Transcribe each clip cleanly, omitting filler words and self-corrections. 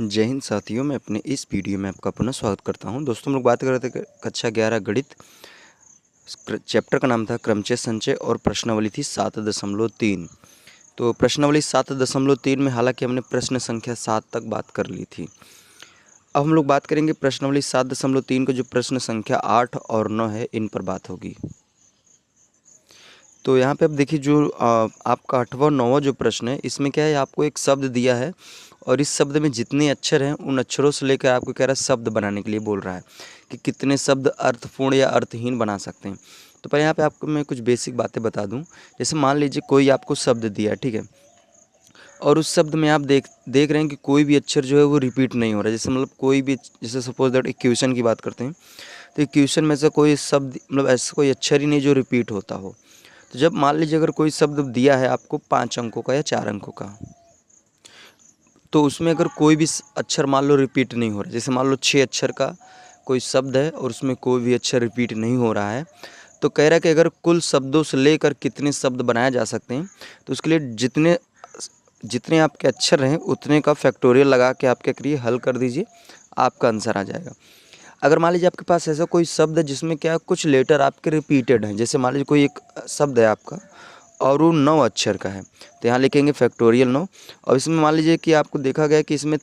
जय हिंद साथियों, मैं अपने इस वीडियो में आपका पुनः स्वागत करता हूं। दोस्तों, हम लोग बात कर रहे थे कक्षा 11 गणित। चैप्टर का नाम था क्रमचय संचय और प्रश्नावली थी 7.3। तो प्रश्नावली 7.3 में हालांकि हमने प्रश्न संख्या 7 तक बात कर ली थी। अब हम लोग बात करेंगे प्रश्नावली 7.3 को, जो प्रश्न संख्या 8 और 9 है, इन पर बात होगी। तो यहाँ पे अब देखिए, जो आपका 8वां और 9वां जो प्रश्न है, इसमें क्या है, आपको एक शब्द दिया है और इस शब्द में जितने अक्षर हैं उन अक्षरों से लेकर आपको कह रहा है शब्द बनाने के लिए बोल रहा है कि कितने शब्द अर्थपूर्ण या अर्थहीन बना सकते हैं। तो पहले यहाँ पे आपको मैं कुछ बेसिक बातें बता दूं। जैसे मान लीजिए कोई आपको शब्द दिया है, ठीक है, और उस शब्द में आप देख रहे हैं कि कोई भी अक्षर जो है वो रिपीट नहीं हो रहा है। जैसे मतलब कोई भी, जैसे सपोज दैट इक्वेशन की बात करते हैं, तो इक्वेशन में से कोई शब्द, मतलब ऐसा कोई अक्षर ही नहीं जो रिपीट होता हो। तो जब मान लीजिए अगर कोई शब्द दिया है आपको 5 अंकों का या 4 अंकों का, तो उसमें अगर कोई भी अक्षर मान लो रिपीट नहीं हो रहा है, जैसे मान लो 6 अक्षर का कोई शब्द है और उसमें कोई भी अक्षर रिपीट नहीं हो रहा है, तो कह रहा है कि अगर कुल शब्दों से लेकर कितने शब्द बनाए जा सकते हैं, तो उसके लिए जितने आपके अक्षर हैं उतने का फैक्टोरियल लगा के आप क्या करिए, हल कर दीजिए, आपका आंसर आ जाएगा। अगर मान लीजिए आपके पास ऐसा कोई शब्द है जिसमें क्या कुछ लेटर आपके रिपीटेड हैं, जैसे मान लीजिए कोई एक शब्द है आपका और वो 9 अक्षर का है, तो यहाँ लिखेंगे फैक्टोरियल 9। और इसमें मान लीजिए कि आपको देखा गया कि इसमें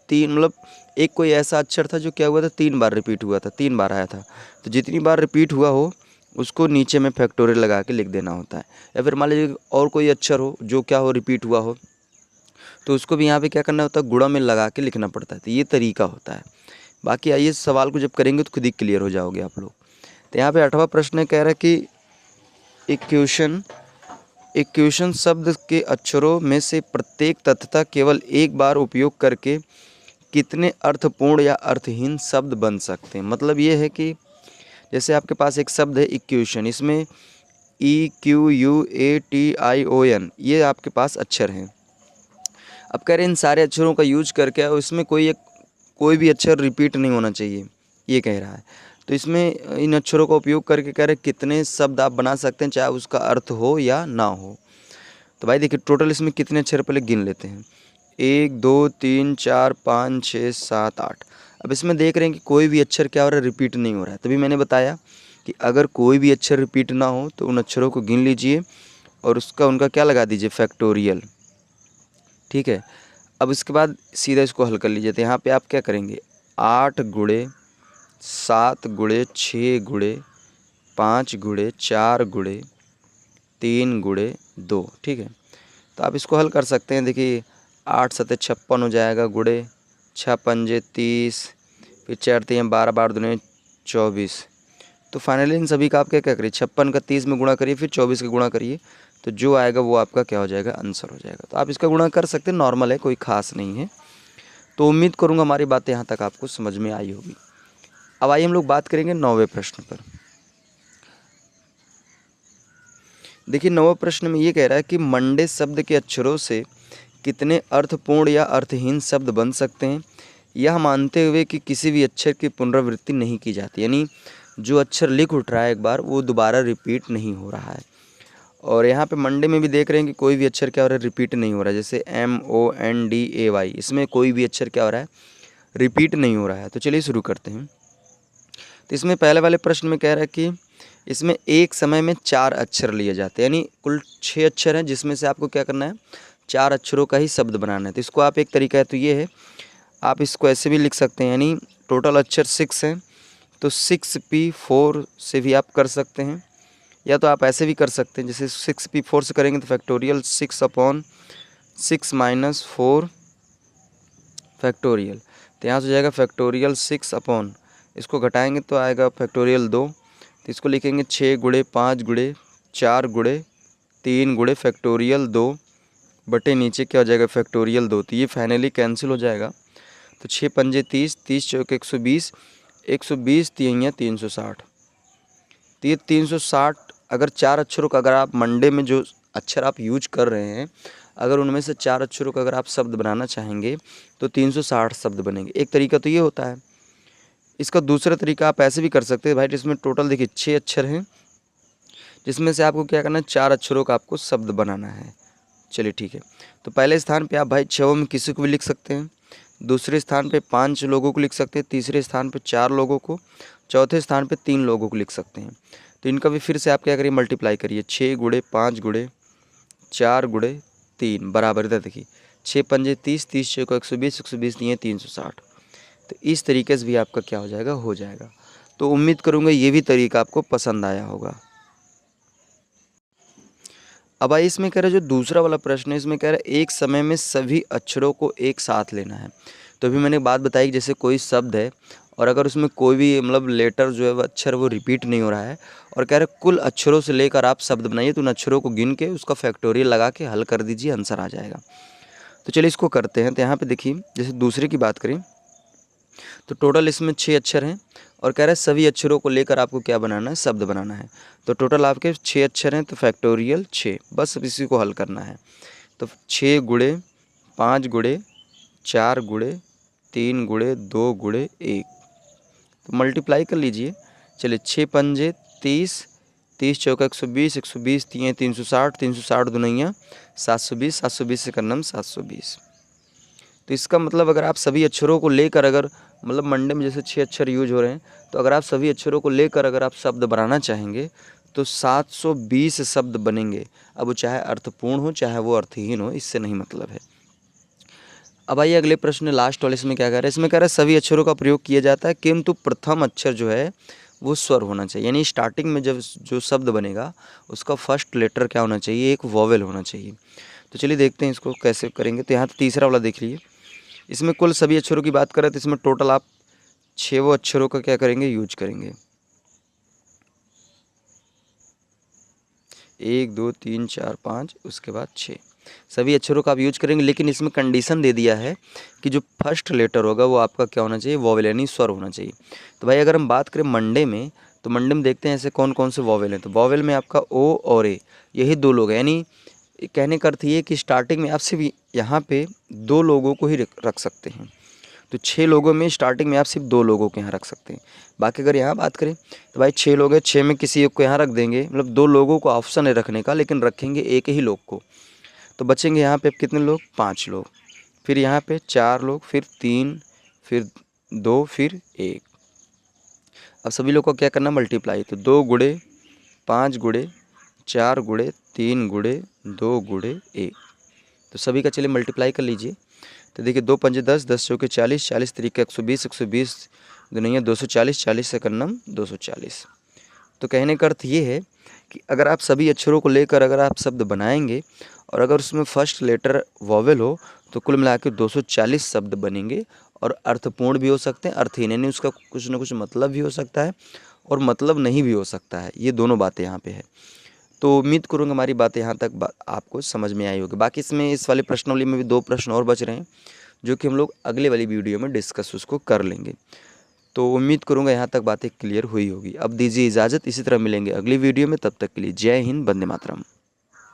3, मतलब एक कोई ऐसा अक्षर था जो क्या हुआ था, 3 बार रिपीट हुआ था, 3 बार आया था। तो जितनी बार रिपीट हुआ हो उसको नीचे में फैक्टोरियल लगा के लिख देना होता है। या फिर मान लीजिए और कोई अक्षर हो जो क्या हो, रिपीट हुआ हो, तो उसको भी यहाँ पे क्या करना होता है, गुणा में लगा के लिखना पड़ता है। तो ये तरीका होता है। बाकी आइए सवाल को जब करेंगे तो खुद ही क्लियर हो जाओगे आप लोग। तो यहाँ पे 8वां प्रश्न कह रहा है कि इक्वेशन शब्द के अक्षरों में से प्रत्येक तत्व का केवल एक बार उपयोग करके कितने अर्थपूर्ण या अर्थहीन शब्द बन सकते हैं। मतलब ये है कि जैसे आपके पास एक शब्द है इक्वेशन, इसमें EQUATION ये आपके पास अक्षर हैं। अब कह रहे हैं इन सारे अक्षरों का यूज करके इसमें कोई भी अक्षर रिपीट नहीं होना चाहिए, ये कह रहा है। तो इसमें इन अक्षरों का उपयोग करके कह रहे कितने शब्द आप बना सकते हैं, चाहे उसका अर्थ हो या ना हो। तो भाई देखिए टोटल इसमें कितने अक्षर पहले गिन लेते हैं, 1 2 3 4 5 6 7 8। अब इसमें देख रहे हैं कि कोई भी अक्षर क्या हो रहा है, रिपीट नहीं हो रहा है। तभी मैंने बताया कि अगर कोई भी अक्षर रिपीट ना हो तो उन अक्षरों को गिन लीजिए और उनका क्या लगा दीजिए, फैक्टोरियल। ठीक है, अब इसके बाद सीधा इसको हल कर लीजिए। तो यहाँ पे आप क्या करेंगे, 8 गुणे 7 गुणे 6 गुणे 5 गुणे 4 गुणे 3 गुणे 2। ठीक है, तो आप इसको हल कर सकते हैं। देखिए 8 7 56 हो जाएगा, गुणे 6 पंजे 30, फिर 4 3 12 12 दूने 24। तो फाइनली इन सभी का आप क्या करिए, 56 का 30 में गुणा करिए, फिर 24 का गुणा करिए, तो जो आएगा वो आपका क्या हो जाएगा, आंसर हो जाएगा। तो आप इसका गुणा कर सकते हैं, नॉर्मल है, कोई खास नहीं है। तो उम्मीद करूंगा हमारी बातें यहाँ तक आपको समझ में आई होगी। अब आइए हम लोग बात करेंगे 9वें प्रश्न पर। देखिए 9वें प्रश्न में ये कह रहा है कि मंडे शब्द के अक्षरों से कितने अर्थपूर्ण या अर्थहीन शब्द बन सकते हैं, यह मानते हुए कि किसी भी अक्षर की पुनरावृत्ति नहीं की जाती। यानी जो अक्षर लिख उठ रहा है एक बार, वो दोबारा रिपीट नहीं हो रहा है। और यहाँ पे मंडे में भी देख रहे हैं कि कोई भी अक्षर क्या हो रहा है, रिपीट नहीं हो रहा है। जैसे MONDAY, इसमें कोई भी अक्षर क्या हो रहा है, रिपीट नहीं हो रहा है। तो चलिए शुरू करते हैं। तो इसमें पहले वाले प्रश्न में कह रहा है कि इसमें एक समय में 4 अक्षर लिए जाते हैं, यानी कुल 6 अक्षर हैं जिसमें से आपको क्या करना है, 4 अक्षरों का ही शब्द बनाना है। तो इसको आप एक तरीका है तो ये है, आप इसको ऐसे भी लिख सकते हैं, यानी टोटल अक्षर 6 हैं, तो 6P4 से भी आप कर सकते हैं, या तो आप ऐसे भी कर सकते हैं, जैसे 6P4 से करेंगे तो फैक्टोरियल 6/6 माइनस 4 फैक्टोरियल। तो यहाँ से हो जाएगा फैक्टोरियल 6 इसको घटाएंगे तो आएगा फैक्टोरियल 2। तो इसको लिखेंगे 6 गुणे 5 गुणे 4 गुणे 3 गुणे फैक्टोरियल 2 बटे नीचे क्या हो जाएगा, फैक्टोरियल 2। तो ये फाइनली कैंसिल हो जाएगा। तो 6 पंजे 30, 30 चौके 120, 120 3 360। तो ये 360, अगर 4 अक्षरों का, अगर आप मंडे में जो अक्षर आप यूज कर रहे हैं, अगर उनमें से 4 अक्षरों का अगर आप शब्द बनाना चाहेंगे तो 360 शब्द बनेंगे। एक तरीका तो ये होता है। इसका दूसरा तरीका आप ऐसे भी कर सकते हैं भाई, जिसमें टोटल देखिए 6 अक्षर हैं, जिसमें से आपको क्या करना है, 4 अक्षरों का आपको शब्द बनाना है। चलिए ठीक है, तो पहले स्थान पे आप भाई 6 में किसी को भी लिख सकते हैं, दूसरे स्थान पे 5 लोगों को लिख सकते हैं, तीसरे स्थान पे 4 लोगों को, चौथे स्थान पे 3 लोगों को लिख सकते हैं। तो इनका भी फिर से आप क्या करिए, मल्टीप्लाई करिए। 6 गुणे 5 गुणे 4 गुणे 3 बराबर, इधर देखिए 6 पंजे 30, 30 छः को 120, 120 दिए 360। तो इस तरीके से भी आपका क्या हो जाएगा, हो जाएगा। तो उम्मीद करूँगा ये भी तरीका आपको पसंद आया होगा। अब आइए इसमें कह रहा है जो दूसरा वाला प्रश्न है, इसमें कह रहा है एक समय में सभी अक्षरों को एक साथ लेना है। तो अभी मैंने बात बताई कि जैसे कोई शब्द है और अगर उसमें कोई भी मतलब लेटर जो है वो अक्षर वो रिपीट नहीं हो रहा है और कह रहे कुल अक्षरों से लेकर आप शब्द बनाइए, तो उन अक्षरों को गिन के उसका फैक्टोरियल लगा के हल कर दीजिए, आंसर आ जाएगा। तो चलिए इसको करते हैं। तो यहाँ पे देखिए जैसे दूसरे की बात करें तो टोटल इसमें 6 अक्षर हैं और कह रहा है सभी अक्षरों को लेकर आपको क्या बनाना है, शब्द बनाना है। तो टोटल आपके 6 अक्षर हैं, तो फैक्टोरियल 6, बस अब इसी को हल करना है। तो 6 गुणे 5 गुणे 4 गुणे 3 गुणे 2 गुणे 1, तो मल्टीप्लाई कर लीजिए। चलिए 6 पंजे 30, 30 चौका 120, 120 तिये 360, 360 दुनैया 720, 720 से करना 720। तो इसका मतलब अगर आप सभी अक्षरों को लेकर अगर मतलब मंडे में जैसे 6 अक्षर यूज हो रहे हैं, तो अगर आप सभी अक्षरों को लेकर अगर आप शब्द बनाना चाहेंगे तो 720 शब्द बनेंगे। अब वो चाहे अर्थपूर्ण हो चाहे वो अर्थहीन हो, इससे नहीं मतलब है। अब आइए अगले प्रश्न लास्ट वाले, इसमें क्या कह रहा है, इसमें कह रहा है सभी अक्षरों का प्रयोग किया जाता है किंतु प्रथम अक्षर जो है वो स्वर होना चाहिए। यानी स्टार्टिंग में जब जो शब्द बनेगा उसका फर्स्ट लेटर क्या होना चाहिए, एक वॉवेल होना चाहिए। तो चलिए देखते हैं इसको कैसे करेंगे। तो यहाँ तो तीसरा वाला देख लीजिए, इसमें कुल सभी अक्षरों की बात करें तो इसमें टोटल आप 6 वो अक्षरों का क्या करेंगे, यूज करेंगे। 1 2 3 4 5, उसके बाद 6 सभी अक्षरों का आप यूज करेंगे। लेकिन इसमें कंडीशन दे दिया है कि जो फर्स्ट लेटर होगा वो आपका क्या होना चाहिए, वॉवेल यानी स्वर होना चाहिए। तो भाई अगर हम बात करें मंडे में, तो मंडे में देखते हैं ऐसे कौन कौन से वॉवेल हैं। तो वॉवेल में आपका ओ और ए, यही 2 लोग हैं। यानी कहने का अर्थ ये कि स्टार्टिंग में आप सिर्फ यहाँ पे 2 लोगों को ही रख सकते हैं। तो 6 लोगों में स्टार्टिंग में आप सिर्फ 2 लोगों को यहाँ रख सकते हैं। बाकी अगर यहाँ बात करें तो भाई 6 लोग हैं, 6 में किसी एक को यहाँ रख देंगे, मतलब 2 लोगों को ऑप्शन है रखने का, लेकिन रखेंगे एक ही लोग को। तो बचेंगे यहाँ पे कितने लोग, 5 लोग। फिर यहाँ पे 4 लोग, फिर 3, फिर 2, फिर 1। अब सभी लोग को क्या करना, मल्टीप्लाई। तो 2 गुणे 5 गुणे 4 गुणे 3 गुणे 2 गुणे 1, तो सभी का चलिए मल्टीप्लाई कर लीजिए। तो देखिए 2 पंजे 10, 10 चौके 40, 40 तरीके 120, 120 दुनिया 240, 40 से करना 240। तो कहने का अर्थ ये है कि अगर आप सभी अक्षरों को लेकर अगर आप शब्द बनाएंगे और अगर उसमें फर्स्ट लेटर वॉवेल हो तो कुल मिला के 240 शब्द बनेंगे और अर्थपूर्ण भी हो सकते हैं, अर्थहीन यानी उसका कुछ ना कुछ मतलब भी हो सकता है और मतलब नहीं भी हो सकता है। ये दोनों बातें यहाँ पे है। तो उम्मीद करूँगा हमारी बातें यहाँ तक आपको समझ में आई होगी। बाकी इसमें इस वाली प्रश्नावली में भी 2 प्रश्न और बच रहे हैं जो कि हम लोग अगले वाली वीडियो में डिस्कस उसको कर लेंगे। तो उम्मीद करूँगा यहाँ तक बातें क्लियर हुई होगी। अब दीजिए इजाज़त, इसी तरह मिलेंगे अगली वीडियो में, तब तक के लिए जय हिंद, वंदे मातरम।